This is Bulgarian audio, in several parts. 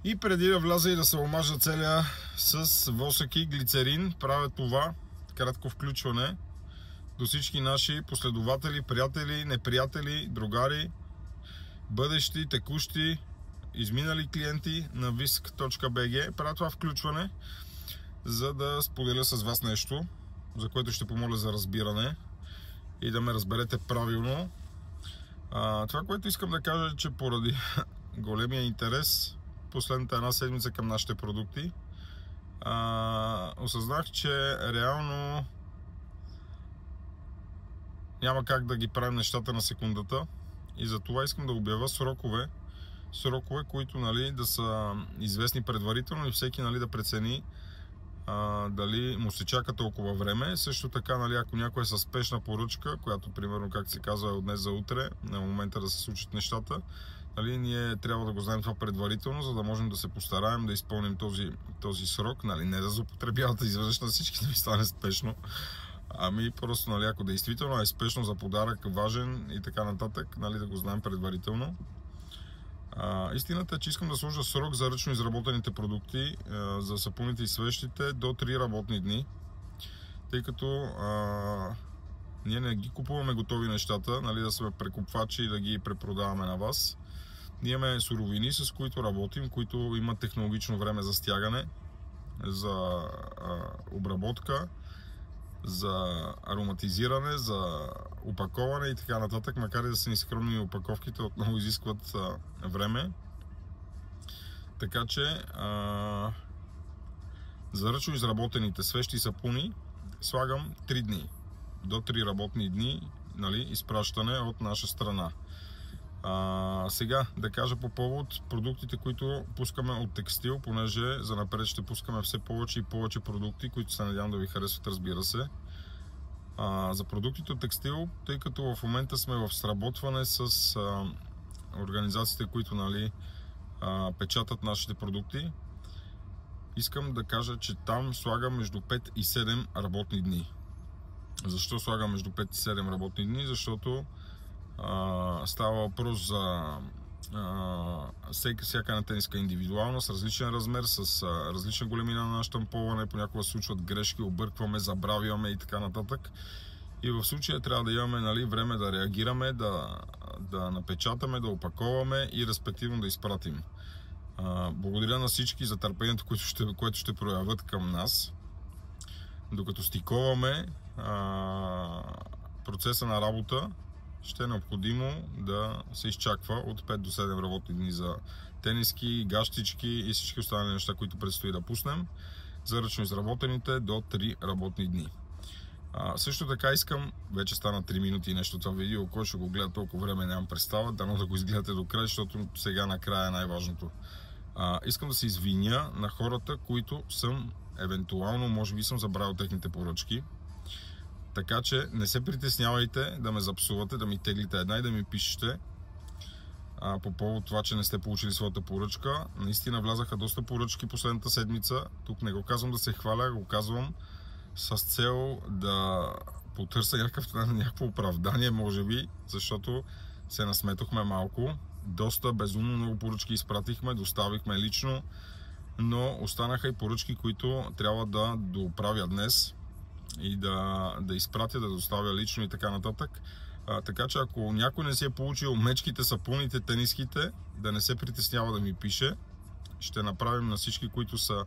И преди да вляза и да се омажа целия с восък и глицерин, правя това кратко включване до всички наши последователи, приятели, неприятели, другари, бъдещи, текущи, изминали клиенти на visk.bg. Правя това включване, за да споделя с вас нещо, за което ще помоля за разбиране и да ме разберете правилно. Това, което искам да кажа, е, че поради големия интерес последната една седмица към нашите продукти, осъзнах, че реално няма как да ги правим нещата на секундата и затова искам да обявя срокове, които да са известни предварително и всеки да прецени дали му се чака толкова време. Също така, ако някой е със спешна поръчка, която примерно, както се казва, е от днес за утре, на момента да се случат нещата, ние трябва да го знаем това предварително, за да можем да се постараем да изпълним този срок. Не да злоупотребявате изведнъж на всички да ви стане спешно, ами просто, ако действително е спешно за подарък, важен и така нататък, да го знаем предварително. Истината е, че искам да сложа срок за ръчно изработените продукти, за сапуните и свещите до 3 работни дни, тъй като ние не ги купуваме готови нещата, да сме прекупвачи и да ги препродаваме на вас. Ние имаме суровини, с които работим, които имат технологично време за стягане, за обработка, за ароматизиране, за опаковане и така нататък, макар и да са ни скромни опаковките, отново изискват време. Така че за ръчно изработените свещи и сапуни слагам 3 дни, до 3 работни дни, изпращане от наша страна. Сега да кажа по повод продуктите, които пускаме от текстил, понеже за напред ще пускаме все повече и повече продукти, които се надявам да ви харесват, разбира се. За продуктите от текстил, тъй като в момента сме в сработване с организациите, които печатат нашите продукти, искам да кажа, че там слагам между 5 и 7 работни дни. Защо слагам между 5 и 7 работни дни? Защото става въпрос за всяка една тениска индивидуална, с различен размер, с различна големина на щамповане, понякога се случват грешки, объркваме, забравяме и така нататък. И в случая трябва да имаме време да реагираме, да напечатаме, да опаковаме и респективно да изпратим. Благодаря на всички за търпението, което ще проявят към нас. Докато стиковаме процеса на работа, ще е необходимо да се изчаква от 5 до 7 работни дни за тениски, гащички и всички останали неща, които предстои да пуснем. За ръчно изработените до 3 работни дни. Също така искам, вече стана 3 минути и нещо това видео, кой ще го гледа толкова време, нямам представа, дано да го изгледате до край, защото сега накрая е най-важното. Искам да се извиня на хората, които съм, евентуално, може би съм забравил техните поръчки. Така че не се притеснявайте да ме запсувате, да ми теглите една и да ми пишете по повод това, че не сте получили своята поръчка. Наистина влязаха доста поръчки последната седмица. Тук не го казвам да се хваля, го казвам с цел да потърся някакво оправдание, може би, защото се насметохме малко. Доста безумно много поръчки изпратихме, доставихме лично, но останаха и поръчки, които трябва да доправя днес и да изпратя, да доставя лично и така нататък. Така че ако някой не си е получил мечките, сапуните, тениските, да не се притеснява да ми пише. Ще направим на всички, които са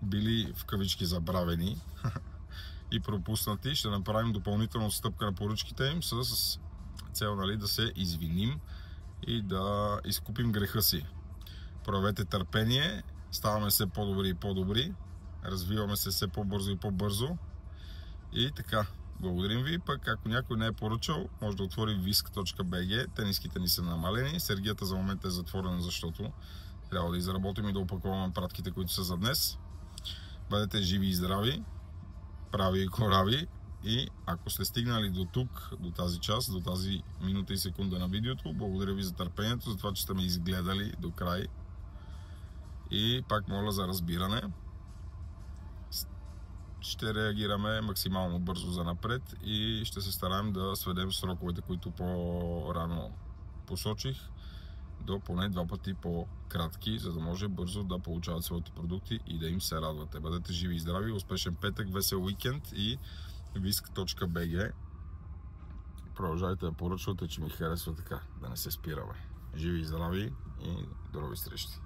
били в кавички забравени и пропуснати. Ще направим допълнителна отстъпка на поръчките им с цел да се извиним и да изкупим греха си. Проявете търпение, ставаме все по-добри и по-добри. Развиваме се все по-бързо и по-бързо. И така, благодарим ви. Пък ако някой не е поръчал, може да отвори visk.bg. Тениските ни са намалени. Сергията за момента е затворена, защото трябва да изработим и да опаковаме пратките, които са за днес. Бъдете живи и здрави, прави и корави. И ако сте стигнали до тук, до тази част, до тази минута и секунда на видеото, благодаря ви за търпението, за това, че сте ме изгледали до край. И пак моля за разбиране. Ще реагираме максимално бързо за напред и ще се стараем да сведем сроковете, които по-рано посочих, до поне 2 пъти по-кратки, за да може бързо да получават своите продукти и да им се радвате. Бъдете живи и здрави, успешен петък, весел уикенд и visk.bg. Продължайте да поръчвате, че ми харесва така, да не се спираме. Живи и здрави и до нови срещи!